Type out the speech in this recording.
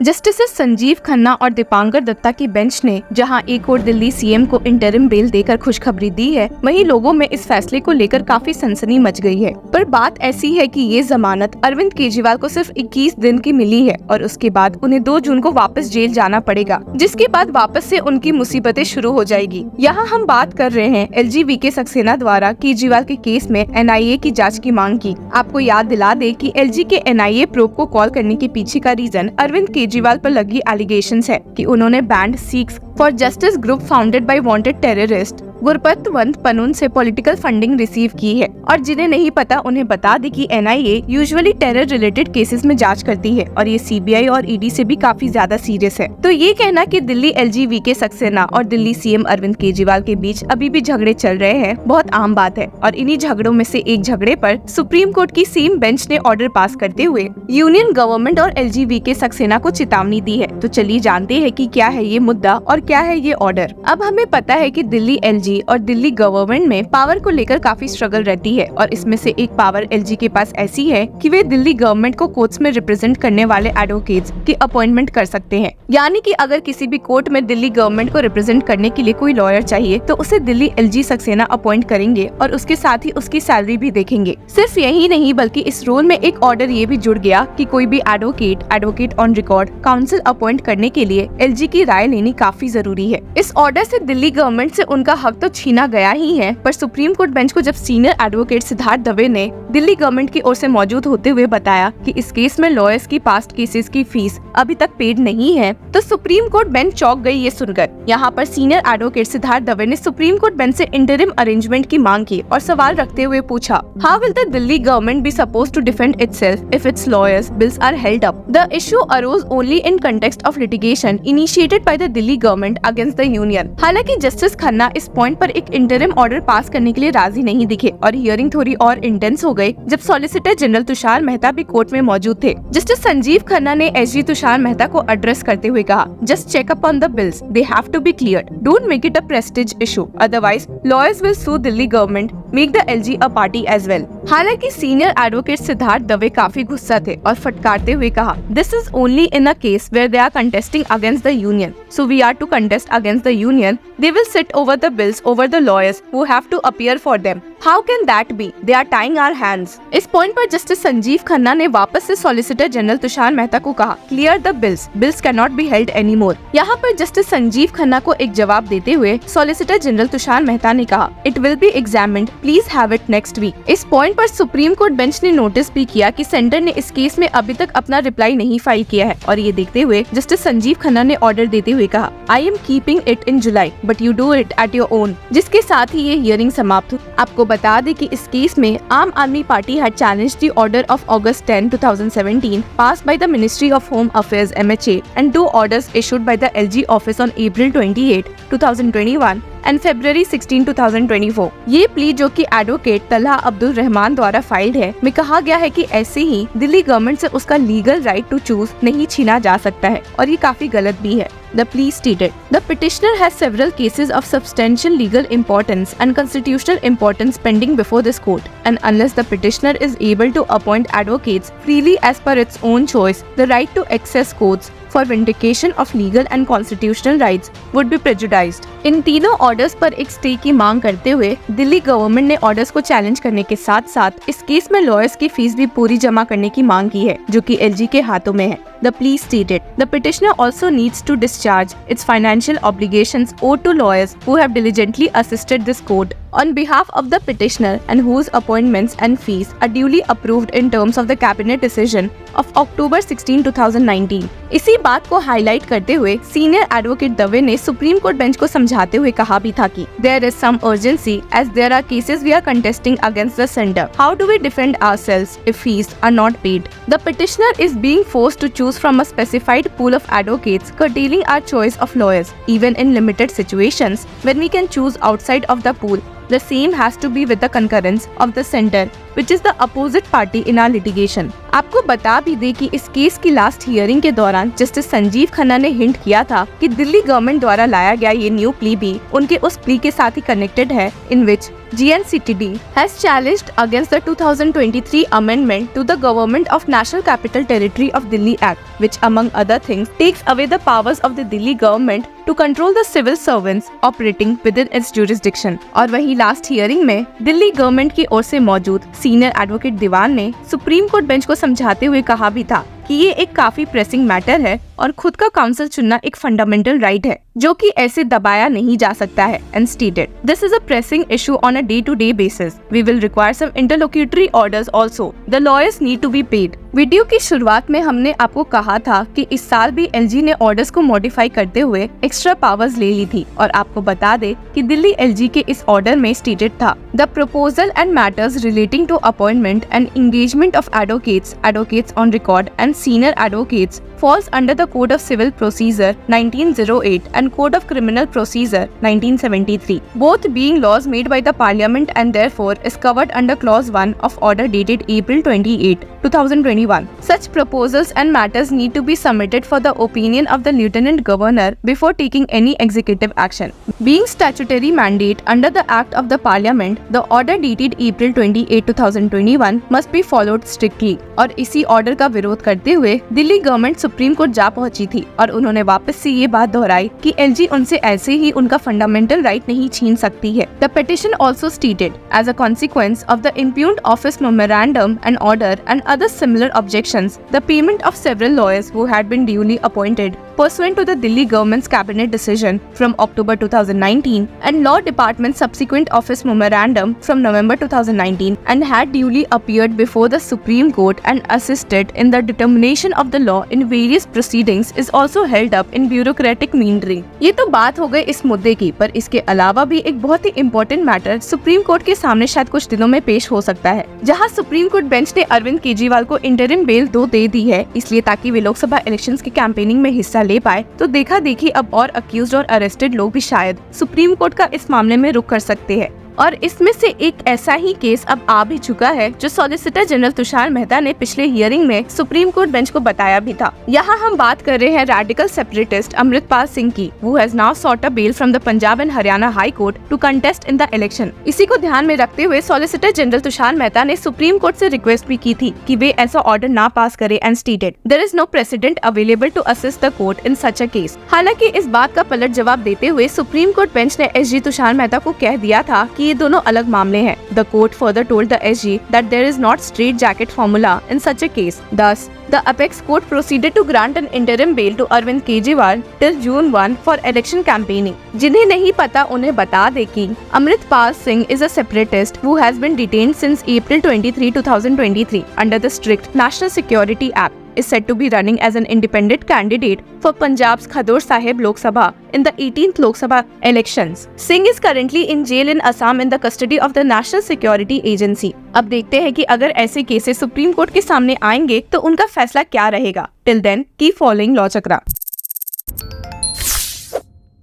Justice Sanjeev Khanna और दीपांकर दत्ता की bench ने जहां एक और दिल्ली सीएम को इंटरिम बेल देकर खुशखबरी दी है, वहीं लोगों में इस फैसले को लेकर काफी सनसनी मच गई है। पर बात ऐसी है कि ये जमानत अरविंद केजरीवाल को सिर्फ 21 दिन की मिली है और उसके बाद उन्हें 2 जून को वापस जेल जाना पड़ेगा, जिसके बाद वापस से उनकी मुसीबतें शुरू हो जाएगी। यहाँ हम बात कर रहे हैं LG-VK सक्सेना द्वारा केजरीवाल के केस में NIA की जाँच की मांग की। आपको याद दिला दे कि LG के NIA प्रोब को कॉल करने के पीछे का रीजन अरविंद केजरीवाल पर लगी एलिगेशंस है कि उन्होंने banned Sikhs for justice group founded by wanted terrorist Gurpatwant Pannun से पॉलिटिकल फंडिंग रिसीव की है। और जिन्हें नहीं पता उन्हें बता दे कि NIA usually terror related cases में जांच करती है और ये CBI और ED से भी काफी ज्यादा सीरियस है। तो ये कहना कि दिल्ली LG-VK सक्सेना और दिल्ली CM अरविंद केजरीवाल के बीच अभी भी झगड़े चल रहे हैं बहुत आम बात है। और इन्हीं झगड़ों में से एक झगड़े पर सुप्रीम कोर्ट की सेम बेंच ने ऑर्डर पास करते हुए यूनियन गवर्नमेंट और LG-VK सक्सेना को चेतावनी दी है। तो चलिए जानते हैं कि क्या है ये मुद्दा और क्या है ये ऑर्डर। अब हमें पता है कि दिल्ली LG और दिल्ली गवर्नमेंट में पावर को लेकर काफी स्ट्रगल रहती है और इसमें से एक पावर LG के पास ऐसी है कि वे दिल्ली गवर्नमेंट को कोर्ट्स में रिप्रेजेंट करने वाले एडवोकेट्स की अपॉइंटमेंट कर सकते हैं। यानी कि अगर किसी भी कोर्ट में दिल्ली गवर्नमेंट को रिप्रेजेंट करने के लिए कोई लॉयर चाहिए तो उसे दिल्ली LG सक्सेना अपॉइंट करेंगे और उसके साथ ही उसकी सैलरी भी देखेंगे। सिर्फ यही नहीं बल्कि इस रोल में एक ऑर्डर ये भी जुड़ गया कि कोई भी advocate on record council appoint करने के लिए LG की राय लेनी काफी जरूरी है। इस ऑर्डर से दिल्ली गवर्नमेंट से उनका हक तो छीना गया ही है, पर सुप्रीम कोर्ट बेंच को जब सीनियर एडवोकेट सिद्धार्थ दवे ने दिल्ली गवर्नमेंट की ओर से मौजूद होते हुए बताया कि इस केस में लॉयर्स की पास्ट केसेस की फीस अभी तक पेड नहीं है, तो सुप्रीम कोर्ट बेंच चौंक गई ये सुनकर। यहाँ पर सीनियर एडवोकेट सिद्धार्थ दवे ने सुप्रीम कोर्ट बेंच से इंटरिम अरेंजमेंट की मांग की और सवाल रखते हुए पूछा, how will the Delhi government be supposed to defend itself if its lawyers bills are held up? The issue arose only in context of litigation initiated by the Delhi government against the union. हालांकि justice Khanna इस point पर एक interim order pass करने के लिए राजी नहीं दिखे और हियरिंग थोड़ी और इंटेंस हो गई जब सॉलिसिटर जनरल तुषार मेहता भी कोर्ट में मौजूद थे। जस्टिस संजीव खन्ना ने SG तुषार मेहता को एड्रेस करते हुए कहा, just check up on the bills, they have to be cleared, don't make it a prestige issue, otherwise lawyers will sue Delhi government, make the LG a party as well. हालांकि senior advocate Siddharth Dave काफी गुस्सा थे और फटकारते हुए कहा, this is only in a case where they are contesting against the union, so we are to contest against the union, they will sit over the bills over the lawyers who have to appear for them. How can that be? They are tying our hands. इस point पर justice Sanjeev Khanna ने वापस से solicitor general Tushar Mehta को कहा, clear the bills, bills can not be held any more. यहाँ पर justice Sanjeev Khanna को एक जवाब देते हुए सॉलिसिटर जनरल तुषार मेहता ने कहा, it will be examined, please have it next week. इस पॉइंट पर सुप्रीम कोर्ट बेंच ने नोटिस भी किया कि सेंटर ने इस केस में अभी तक अपना रिप्लाई नहीं फाइल किया है और ये देखते हुए जस्टिस संजीव खन्ना ने ऑर्डर देते हुए कहा, I am keeping it in July but you do it at your own, जिसके साथ ही ये हियरिंग समाप्त हुई। आपको बता दें कि इस केस में आम आदमी party had challenged the order of August 10, 2017 passed by the Ministry of Home Affairs MHA and 2 orders issued by the LG office on April 28, 2021 and February 16, 2024। ये प्ली जो कि एडवोकेट तलहा अब्दुल रहमान द्वारा फाइल्ड है, में कहा गया है कि ऐसे ही दिल्ली गवर्नमेंट से उसका लीगल राइट टू चूज नहीं छीना जा सकता है और ये काफी गलत भी है। The plea stated, the petitioner has several cases of substantial legal importance and constitutional importance pending before this court, and unless the petitioner is able to appoint advocates freely as per its own choice, the right to access courts for vindication of legal and constitutional rights would be prejudiced। इन तीनों orders पर एक stay की मांग करते हुए Delhi government ने orders को challenge करने के साथ साथ इस केस में लॉयर्स की फीस भी पूरी जमा करने की मांग की है, जो कि LG के हाथों में है। The plea stated, the petitioner also needs to discharge its financial obligations owed to lawyers who have diligently assisted this court on behalf of the petitioner and whose appointments and fees are duly approved in terms of the cabinet decision of October 16, 2019। इसी बात को highlight करते हुए senior advocate Dave ने supreme court bench को समझाते हुए कहा भी था कि there is some urgency as there are cases we are contesting against the sender. How do we defend ourselves if fees are not paid? The petitioner is being forced to choose from a specified pool of advocates, curtailing our choice of lawyers. Even in limited situations, when we can choose outside of the pool, the same has to be with the concurrence of the center, which is the opposite party in our litigation. आपको बता भी दे कि इस case की last hearing के दौरान justice Sanjeev Khanna ने hint किया था कि दिल्ली गवर्नमेंट द्वारा लाया गया ये न्यू प्ली भी उनके उस प्ली के साथ ही कनेक्टेड है इन विच GNCTD has challenged against the 2023 amendment to the Government of National Capital Territory of Delhi Act, which among other things takes away the powers of the Delhi government to control the civil servants operating within its jurisdiction। और वहीं last hearing में Delhi government की ओर से मौजूद senior advocate दीवान ने supreme court bench को समझाते हुए कहा भी था कि ये एक काफी प्रेसिंग मैटर है और खुद का काउंसिल चुनना एक फंडामेंटल राइट है जो कि ऐसे दबाया नहीं जा सकता है and stated this is a pressing issue on a day to day basis. We will require some interlocutory orders also. The lawyers need to be paid. Video की शुरुआत में हमने आपको कहा था कि इस साल भी LG ने ऑर्डर्स को मॉडिफाई करते हुए एक्स्ट्रा पावर्स ले ली थी और आपको बता दे कि दिल्ली LG के इस ऑर्डर में स्टेटेड था the proposal and matters relating to appointment and engagement of advocates on record and senior advocates falls under the Code of Civil Procedure 1908 and Code of Criminal Procedure 1973, both being laws made by the Parliament and therefore is covered under Clause 1 of Order dated April 28, 2021. Such proposals and matters need to be submitted for the opinion of the Lieutenant Governor before taking any executive action. Being statutory mandate under the Act of the Parliament, the order dated April 28, 2021 must be followed strictly. और इसी order का विरोध करते हुए Delhi government supreme court जा पहुंची थी और उन्होंने वापस से ये बात दोहराई कि LG उनसे ऐसे ही उनका फंडामेंटल राइट नहीं छीन सकती है। The petition also stated as a consequence of the impugned office memorandum and order and other similar objections, the payment of several lawyers who had been duly appointed pursuant to the Delhi government's cabinet decision from October 2019 and Law Department's subsequent office memorandum from November 2019 and had duly appeared before the Supreme Court and assisted in the determination of the law in various proceedings is also held up in bureaucratic meandering। ये तो बात हो गई इस मुद्दे की, पर इसके अलावा भी एक बहुत ही इम्पोर्टेंट मैटर सुप्रीम कोर्ट के सामने शायद कुछ दिनों में पेश हो सकता है, जहाँ सुप्रीम कोर्ट बेंच ने अरविंद केजरीवाल को इंटरिम बेल 2 दे दी है, इसलिए ताकि वे लोकसभा इलेक्शंस की कैंपेनिंग में हिस्सा ले पाए। तो देखा देखी अब और अक्यूज्ड और अरेस्टेड लोग भी शायद सुप्रीम कोर्ट का इस मामले में रुख कर सकते हैं। और इसमें से एक ऐसा ही केस अब आ भी चुका है जो सॉलिसिटर जनरल तुषार मेहता ने पिछले हियरिंग में सुप्रीम कोर्ट बेंच को बताया भी था। यहाँ हम बात कर रहे हैं रेडिकल सेपरेटिस्ट अमृतपाल सिंह की, who has now sought a bail from the Punjab and Haryana High Court to contest in the election। इसी को ध्यान में रखते हुए सॉलिसिटर जनरल तुषार मेहता ने सुप्रीम कोर्ट से रिक्वेस्ट भी की थी कि वे ऐसा ऑर्डर ना पास करे and stated there is no precedent available to assist the court in such a case. हालांकि इस बात का पलट जवाब देते हुए सुप्रीम कोर्ट बेंच ने SG तुषार मेहता को कह दिया था कि ये दोनों अलग मामले हैं। The court further told the SG that there is not straight-jacket formula in such a case. Thus, the apex court proceeded to grant an interim bail to Arvind Kejriwal till June 1 for election campaigning। जिन्हें नहीं पता उन्हें बता दे कि Amritpal Singh is a separatist who has been detained since April 23, 2023 under the strict National Security Act, is said to be running as an independent candidate for Punjab's Khadur Sahib Lok Sabha in the 18th Lok Sabha elections. Singh is currently in jail in Assam in the custody of the National Security Agency। अब देखते हैं कि अगर ऐसे cases supreme court के सामने आएंगे तो उनका फैसला क्या रहेगा। Till then, keep following law चक्रा।